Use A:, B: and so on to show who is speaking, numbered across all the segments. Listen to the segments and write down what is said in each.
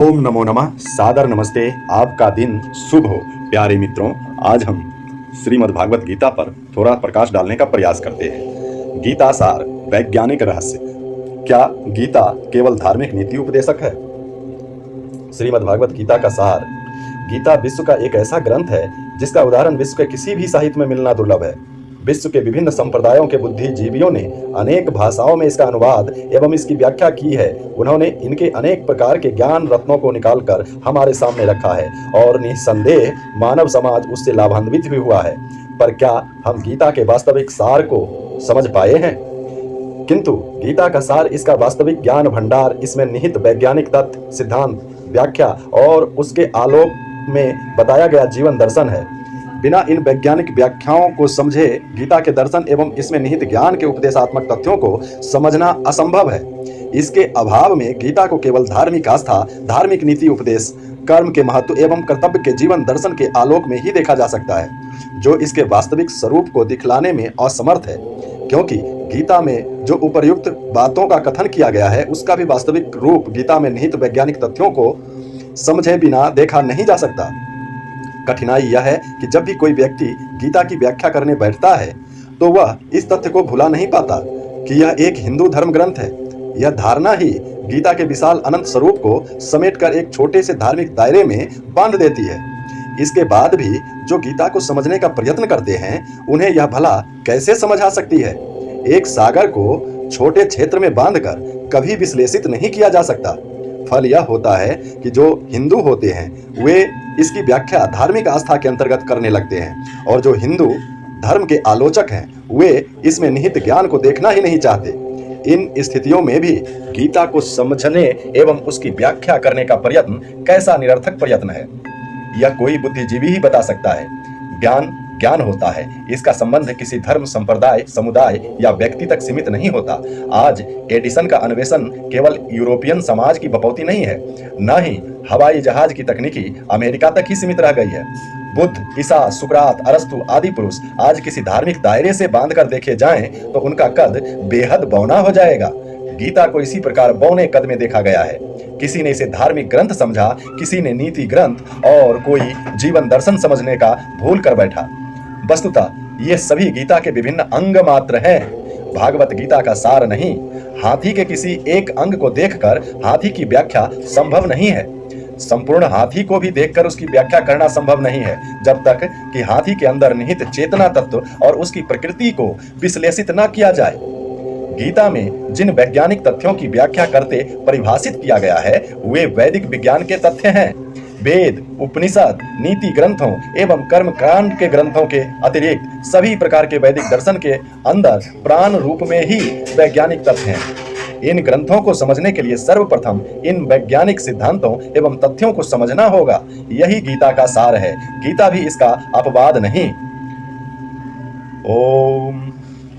A: ओम नमो नमः। सादर नमस्ते। आपका दिन शुभ हो। प्यारे मित्रों, आज हम श्रीमद् भागवत गीता पर थोड़ा प्रकाश डालने का प्रयास करते हैं। गीता सार, वैज्ञानिक रहस्य। क्या गीता केवल धार्मिक नीति उपदेशक है? श्रीमद् भागवत गीता का सार। गीता विश्व का एक ऐसा ग्रंथ है जिसका उदाहरण विश्व के किसी भी साहित्य में मिलना दुर्लभ है। विश्व के विभिन्न संप्रदायों के बुद्धिजीवियों ने अनेक भाषाओं में इसका अनुवाद एवं इसकी व्याख्या की है। उन्होंने इनके अनेक प्रकार के ज्ञान रत्नों को निकालकर हमारे सामने रखा है और निस्संदेह मानव समाज उससे लाभान्वित भी हुआ है। पर क्या हम गीता के वास्तविक सार को समझ पाए हैं? किंतु गीता का सार, इसका वास्तविक ज्ञान भंडार, इसमें निहित वैज्ञानिक तथ्य, सिद्धांत, व्याख्या और उसके आलोक में बताया गया जीवन दर्शन है। बिना इन वैज्ञानिक व्याख्याओं को समझे गीता के दर्शन एवं इसमें निहित ज्ञान के उपदेशात्मक तथ्यों को समझना असंभव है। इसके अभाव में गीता को केवल धार्मिक आस्था, धार्मिक नीति उपदेश, कर्म के महत्व एवं कर्तव्य के जीवन दर्शन के आलोक में ही देखा जा सकता है, जो इसके वास्तविक स्वरूप को दिखलाने में असमर्थ है। क्योंकि गीता में जो उपर्युक्त बातों का कथन किया गया है, उसका भी वास्तविक रूप गीता में निहित वैज्ञानिक तथ्यों को समझे बिना देखा नहीं जा सकता। कठिनाई यह है कि जब भी कोई व्यक्ति गीता की व्याख्या करने बैठता है तो वह इस तथ्य को भुला नहीं पाता कि यह एक हिंदू धर्म ग्रंथ है। यह धारणा ही गीता के विशाल अनंत स्वरूप को समेटकर एक छोटे से धार्मिक दायरे में बांध देती है। इसके बाद भी जो गीता को समझने का प्रयत्न करते हैं, उन्हें यह भला कैसे समझ आ सकती है? एक सागर को छोटे क्षेत्र में बांधकर कभी विश्लेषित नहीं किया जा सकता। फल यह होता है कि जो हिंदू होते हैं वे इसकी व्याख्या धार्मिक आस्था के अंतर्गत करने लगते हैं, और जो हिंदू धर्म के आलोचक हैं वे इसमें निहित ज्ञान को देखना ही नहीं चाहते। इन स्थितियों में भी गीता को समझने एवं उसकी व्याख्या करने का प्रयत्न कैसा निरर्थक प्रयत्न है, यह कोई बुद्धिजीवी ही बता सकता है। ज्ञान ज्ञान होता है, इसका संबंध किसी धर्म, संप्रदाय, समुदाय या व्यक्ति तक सीमित नहीं होता। आज एडिसन का अन्वेषण केवल यूरोपियन समाज की बपौती नहीं है, न ही हवाई जहाज की तकनीकी अमेरिका तक ही सीमित रह गई है। बुद्ध, ईसा, सुकरात, अरस्तु आदि पुरुष आज किसी धार्मिक दायरे से बांधकर देखे जाएं तो उनका कद बेहद बौना हो जाएगा। गीता को इसी प्रकार बौने कद में देखा गया है। किसी ने इसे धार्मिक ग्रंथ समझा, किसी ने नीति ग्रंथ और कोई जीवन दर्शन समझने का भूल कर बैठा। वस्तुतः ये सभी गीता के विभिन्न अंग मात्र हैं, भागवत गीता का सार नहीं। हाथी के किसी एक अंग को देखकर हाथी की व्याख्या संभव नहीं है। संपूर्ण हाथी को भी देखकर उसकी व्याख्या करना संभव नहीं है, जब तक कि हाथी के अंदर निहित चेतना तत्व और उसकी प्रकृति को विश्लेषित न किया जाए। गीता में जिन वैज्ञानिक तथ्यों की व्याख्या करते परिभाषित किया गया है, वे वैदिक विज्ञान के तथ्य हैं। वेद, उपनिषद, नीति ग्रंथों एवं कर्मकांड के ग्रंथों के अतिरिक्त सभी प्रकार के वैदिक दर्शन के अंदर प्राण रूप में ही वैज्ञानिक तथ्य हैं। इन ग्रंथों को समझने के लिए सर्वप्रथम इन वैज्ञानिक सिद्धांतों एवं तथ्यों को समझना होगा। यही गीता का सार है। गीता भी इसका अपवाद नहीं। ओम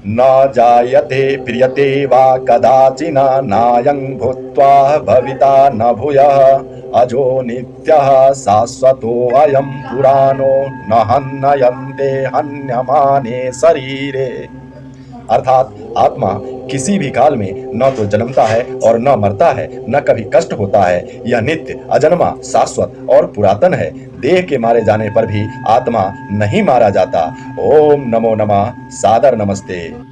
A: न जायते प्रियते वा कदाचिना नायं भूत्वा भविता न भूयः अजो नित्यः शाश्वतो अयं पुराणो न हन्यन्ते हन्यमाने शरीरे। अर्थात आत्मा किसी भी काल में न तो जन्मता है और न मरता है, न कभी कष्ट होता है। यह नित्य, अजन्मा, शाश्वत और पुरातन है। देह के मारे जाने पर भी आत्मा नहीं मारा जाता। ओम नमो नमः। सादर नमस्ते।